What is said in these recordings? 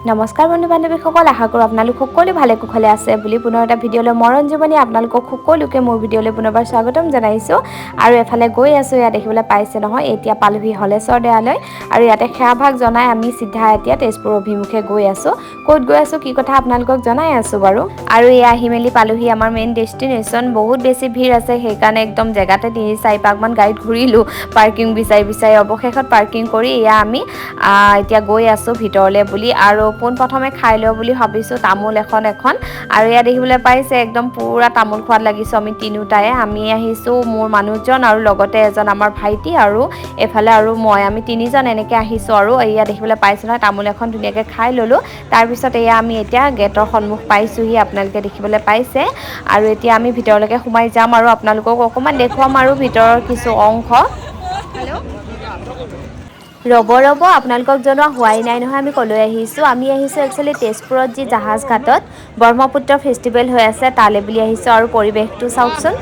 নমস্কাৰ বন্ধু বান্ধৱীসকল, আশা কৰোঁ আপোনালোক সকলো ভালে কুশলে আছে বুলি পুনৰ এটা ভিডিঅ'লৈ RanjuMoni আপোনালোকক সকলোকে মোৰ ভিডিঅ'লৈ পুনৰবাৰ স্বাগতম জনাইছোঁ। আৰু এফালে গৈ আছোঁ, ইয়াত দেখিবলৈ পাইছে নহয়, এতিয়া পালোহি হলেশ্বৰ দেৱালয়। আৰু ইয়াতে সেৱাভাগ জনাই আমি চিধা এতিয়া তেজপুৰ অভিমুখে গৈ আছোঁ। ক'ত গৈ আছোঁ কি কথা আপোনালোকক জনাই আছোঁ বাৰু। আৰু এয়া আহি মেলি পালোহি আমাৰ মেইন ডেষ্টিনেশ্যন। বহুত বেছি ভিৰ আছে, সেইকাৰণে একদম জেগাতে 3-4 পাকমান গাড়ীত ঘূৰিলোঁ পাৰ্কিং বিচাৰি অৱশেষত পাৰ্কিং কৰি এয়া আমি এতিয়া গৈ আছোঁ ভিতৰলৈ বুলি। আৰু পোনপ্ৰথমে খাই লওঁ বুলি ভাবিছোঁ তামোল এখন আৰু ইয়াত দেখিবলৈ পাইছে একদম পুৰা তামোল খোৱাত লাগিছোঁ আমি তিনিওটাই। আমি আহিছোঁ, মোৰ মানুহজন আৰু লগতে এজন আমাৰ ভাইটি আৰু এফালে আৰু মই, আমি তিনিজন এনেকৈ আহিছোঁ। আৰু এয়া দেখিবলৈ পাইছোঁ নহয়, তামোল এখন ধুনীয়াকৈ খাই ল'লোঁ। তাৰপিছত এয়া আমি এতিয়া গেটৰ সন্মুখ পাইছোঁহি, আপোনালোকে দেখিবলৈ পাইছে। আৰু এতিয়া আমি ভিতৰলৈকে সোমাই যাম আৰু আপোনালোকক অকণমান দেখুৱাম আৰু ভিতৰৰ কিছু অংশ। ৰ'ব আপোনালোকক জনোৱা হোৱাই নাই নহয়, আমি ক'লৈ আহিছোঁ। আমি আহিছোঁ একচুৱেলি তেজপুৰত যি জাহাজ ঘাটত ব্ৰহ্মপুত্ৰ ফেষ্টিভেল হৈ আছে তালৈ বুলি আহিছোঁ। আৰু পৰিৱেশটো চাওকচোন।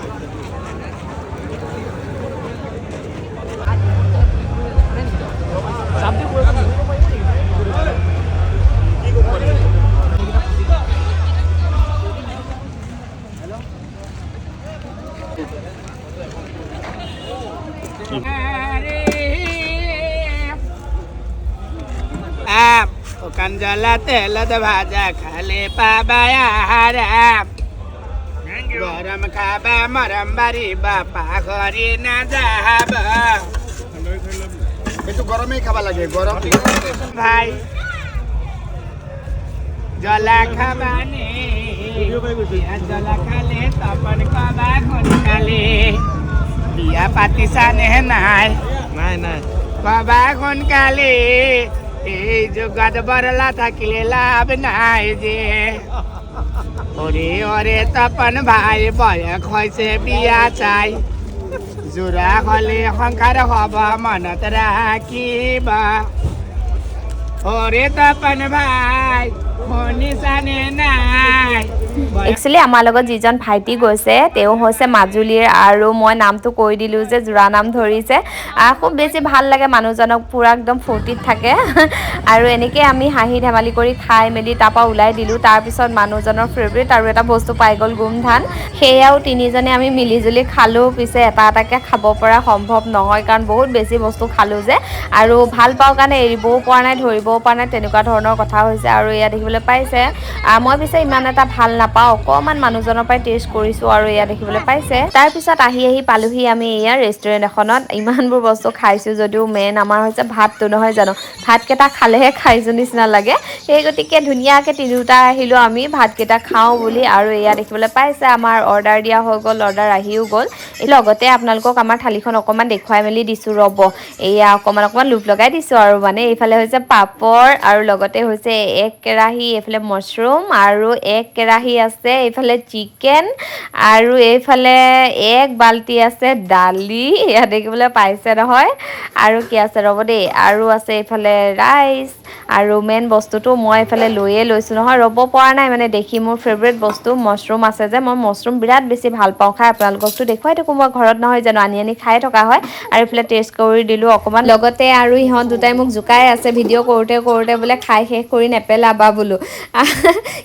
कंजला तेलत भाजा खाले पाबाया हराम गरम खाबा मरम बारी बापा घरी ना जाब এইটো গরমেই খাবা লাগে গরম भाई जला खाबाने जला खाले तपन कबा खन खाले बिया पाती साने নাই নাই कबा खन खाले এই জগত বরলা থাকিলে লাভ নাই যে ওরে ওরে তপন ভাই বয়স হয়েছে বিয়া চাই জোড়া হলে সংসার হব মনত রাখিবা ওরে তপন ভাই শুনিছানে নাই। একচুৱেলি আমাৰ লগত যিজন ভাইটি গৈছে তেওঁ হৈছে মাজুলীৰ, আৰু মই নামটো কৈ দিলোঁ যে জোৰা নাম ধৰিছে। খুব বেছি ভাল লাগে মানুহজনক, পূৰা একদম ফূৰ্তিত থাকে। আৰু এনেকৈ আমি হাঁহি ধেমালি কৰি খাই মেলি তাৰপৰা ওলাই দিলোঁ। তাৰপিছত মানুহজনৰ ফেভৰেট আৰু এটা বস্তু পাই গ'ল, গোমধান। সেয়াও তিনিজনে আমি মিলিজুলি খালোঁ। পিছে এটাকৈ খাব পৰা সম্ভৱ নহয়, কাৰণ বহুত বেছি বস্তু খালোঁ যে, আৰু ভাল পাওঁ কাৰণে এৰিবও পৰা নাই, ধৰিবও পৰা নাই, তেনেকুৱা ধৰণৰ কথা হৈছে। আৰু এয়া দেখিবলৈ পাইছে মই পিছে ইমান এটা ভাল নাপাওঁ, অকণমান মানুহজনৰ পৰাই টেষ্ট কৰিছোঁ। আৰু এয়া দেখিবলৈ পাইছে। তাৰপিছত আহি পালোহি আমি এয়া ৰেষ্টুৰেণ্ট এখনত। ইমানবোৰ বস্তু খাইছোঁ যদিও মেইন আমাৰ হৈছে ভাতটো, নহয় জানো। ভাতকেইটা খালেহে খাইছোঁ নিচিনা লাগে, সেই গতিকে ধুনীয়াকৈ তিনিওটা আহিলোঁ আমি ভাতকেইটা খাওঁ বুলি। আৰু এয়া দেখিবলৈ পাইছে আমাৰ অৰ্ডাৰ দিয়া হৈ গ'ল, অৰ্ডাৰ আহিও গ'ল। লগতে আপোনালোকক আমাৰ থালিখন অকণমান দেখুৱাই মেলি দিছোঁ ৰ'ব। এয়া অকণমান লোভ লগাই দিছোঁ আৰু মানে এইফালে হৈছে পাপৰ, আৰু লগতে হৈছে এক কেৰাহী এইফালে মছৰুম, আৰু এক কেৰাহী আছে এইফালে চিকেন, আৰু এইফালে এক বাল্টি আছে দালি, এয়া দেখিবলৈ পাইছে নহয়। আৰু কি আছে ৰ'ব দেই, আৰু আছে এইফালে ৰাইচ, আৰু মেইন বস্তুটো মই এইফালে লৈয়ে লৈছোঁ নহয়, ৰ'ব পৰা নাই মানে দেখি। মোৰ ফেভৰেট বস্তু মছৰুম আছে যে, মই মছৰুম বিৰাট বেছি ভাল পাওঁ খাই। আপোনালোককতো দেখুৱাই থাকোঁ মই ঘৰত, নহয় জানো, আনি খাই থকা হয়। আৰু এইফালে টেষ্ট কৰি দিলোঁ অকণমান, লগতে আৰু ইহঁত দুটাই মোক জোকাই আছে ভিডিঅ' কৰোঁতে বোলে খাই শেষ কৰি নেপেলাবা বোলো।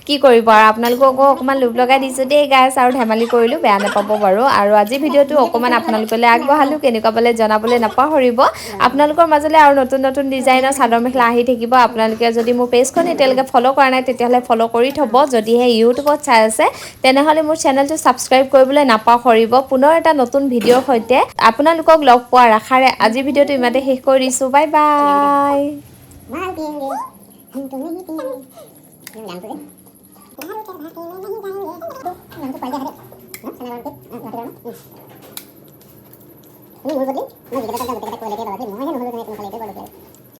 কি কৰিব আৰু, আপোনালোককো অকণমান লোভ লগাই দিছোঁ দেই গাইছ, আৰু ধেমালি কৰিলোঁ, বেয়া নাপাব বাৰু। আৰু আজি ভিডিঅ'টো অকণমান আপোনালোকলৈ আগবঢ়ালোঁ, কেনেকুৱা পালে জনাবলৈ নাপাহৰিব। আপোনালোকৰ মাজলৈ আৰু নতুন ডিজাইনৰ চাদৰ মেখেলা আহি থাকিব। আপোনালোকে যদি মোৰ পেজখন এতিয়ালৈকে ফ'ল' কৰা নাই তেতিয়াহ'লে ফ'ল' কৰি থ'ব। যদিহে ইউটিউবত চাই আছে তেনেহ'লে মোৰ চেনেলটো ছাবস্ক্ৰাইব কৰিবলৈ নাপাহৰিব। পুনৰ এটা নতুন ভিডিঅ'ৰ সৈতে আপোনালোকক লগ পোৱাৰ আশাৰে আজি ভিডিঅ'টো ইমানতে শেষ কৰি দিছোঁ। Bye bye.